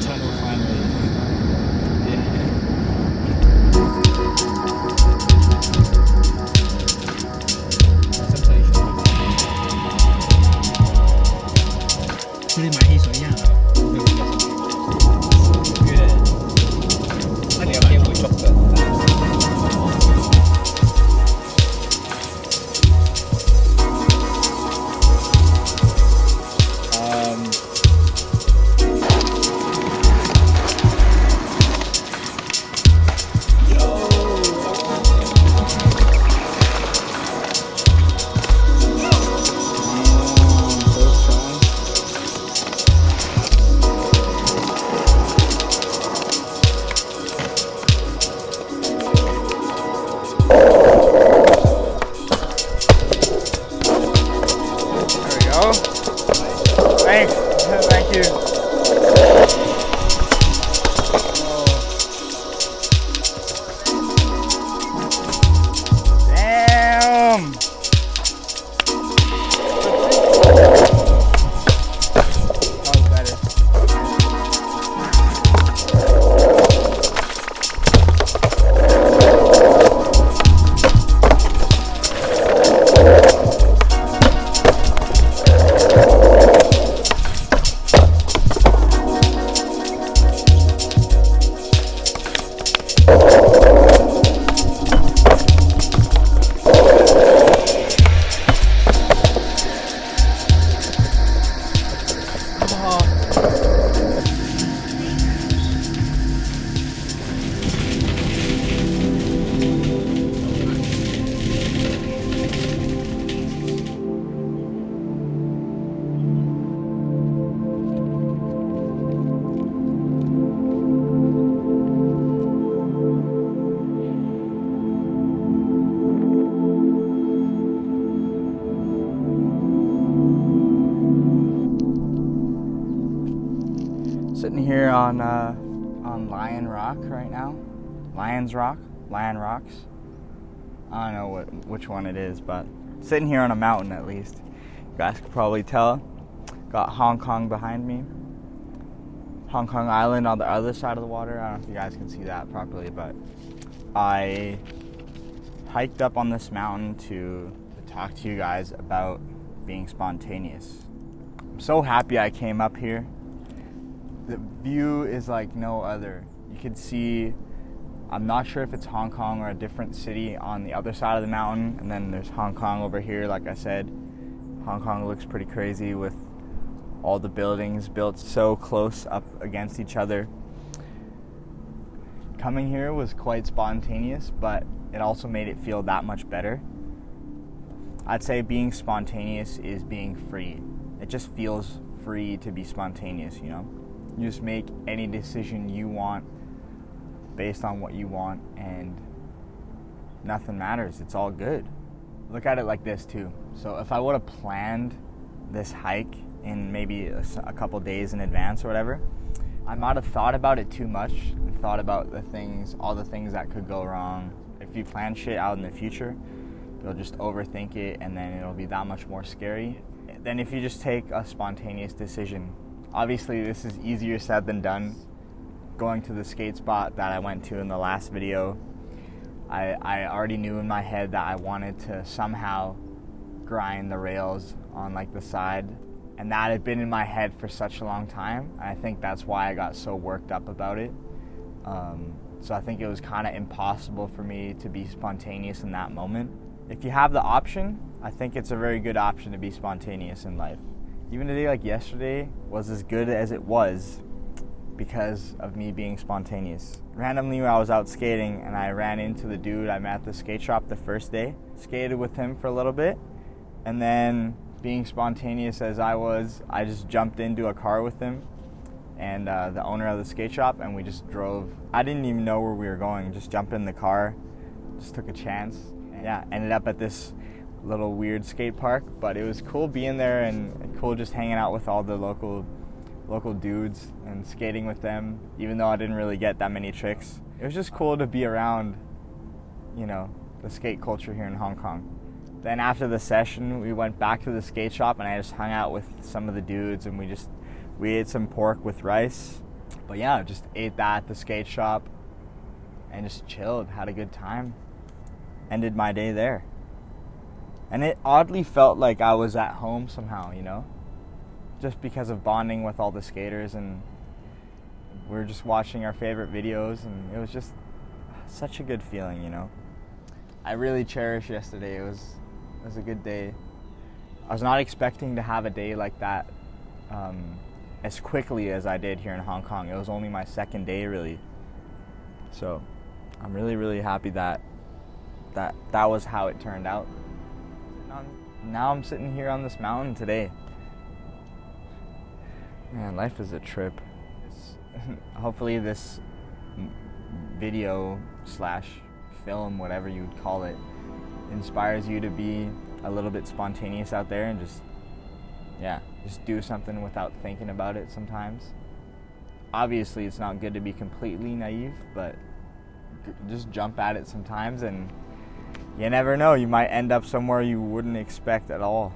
tunnel finally. Yeah.这里蚂蚁手一样。那你有咩會捉嘅？Thanks. Thank you. Damn. That was better. Sitting here on Lion Rock right now. Lion Rocks. I don't know which one it is, but sitting here on a mountain at least. You guys could probably tell. Got Hong Kong behind me. Hong Kong Island on the other side of the water. I don't know if you guys can see that properly, but I hiked up on this mountain to talk to you guys about being spontaneous. I'm so happy I came up here. The view is like no other. You can see, I'm not sure if it's Hong Kong or a different city on the other side of the mountain, and then there's Hong Kong over here. Like I said, Hong Kong looks pretty crazy with all the buildings built so close up against each other. Coming here was quite spontaneous, but it also made it feel that much better. I'd say being spontaneous is being free. It just feels free to be spontaneous, you know? You just make any decision you want based on what you want, and nothing matters. It's all good. Look at it like this too. So if I would have planned this hike in maybe a couple days in advance or whatever, I might have thought about it too much and thought about all the things that could go wrong. If you plan shit out in the future, you'll just overthink it, and then it'll be that much more scary than if you just take a spontaneous decision. Obviously, this is easier said than done. Going to the skate spot that I went to in the last video, I already knew in my head that I wanted to somehow grind the rails on like the side, and that had been in my head for such a long time. I think that's why I got so worked up about it. So I think it was kind of impossible for me to be spontaneous in that moment. If you have the option, I think it's a very good option to be spontaneous in life. Even a day like yesterday was as good as it was because of me being spontaneous. Randomly, I was out skating and I ran into the dude I met at the skate shop the first day. Skated with him for a little bit, and then being spontaneous as I was, I just jumped into a car with him and the owner of the skate shop, and we just drove. I didn't even know where we were going, just jumped in the car, just took a chance. And yeah, ended up at this little weird skate park, but it was cool being there and cool just hanging out with all the local dudes and skating with them, even though I didn't really get that many tricks. It was just cool to be around, you know, the skate culture here in Hong Kong. Then after the session, we went back to the skate shop and I just hung out with some of the dudes, and we ate some pork with rice, But yeah, just ate that at the skate shop and just chilled, had a good time. Ended my day there. And it oddly felt like I was at home somehow, you know? Just because of bonding with all the skaters, and we were just watching our favorite videos, and it was just such a good feeling, you know? I really cherished yesterday. It was a good day. I was not expecting to have a day like that as quickly as I did here in Hong Kong. It was only my second day, really. So I'm really, really happy that was how it turned out. Now I'm sitting here on this mountain today. Man, life is a trip. Hopefully this video / film, whatever you would call it, inspires you to be a little bit spontaneous out there and just do something without thinking about it sometimes. Obviously, it's not good to be completely naive, but just jump at it sometimes, and you never know, you might end up somewhere you wouldn't expect at all.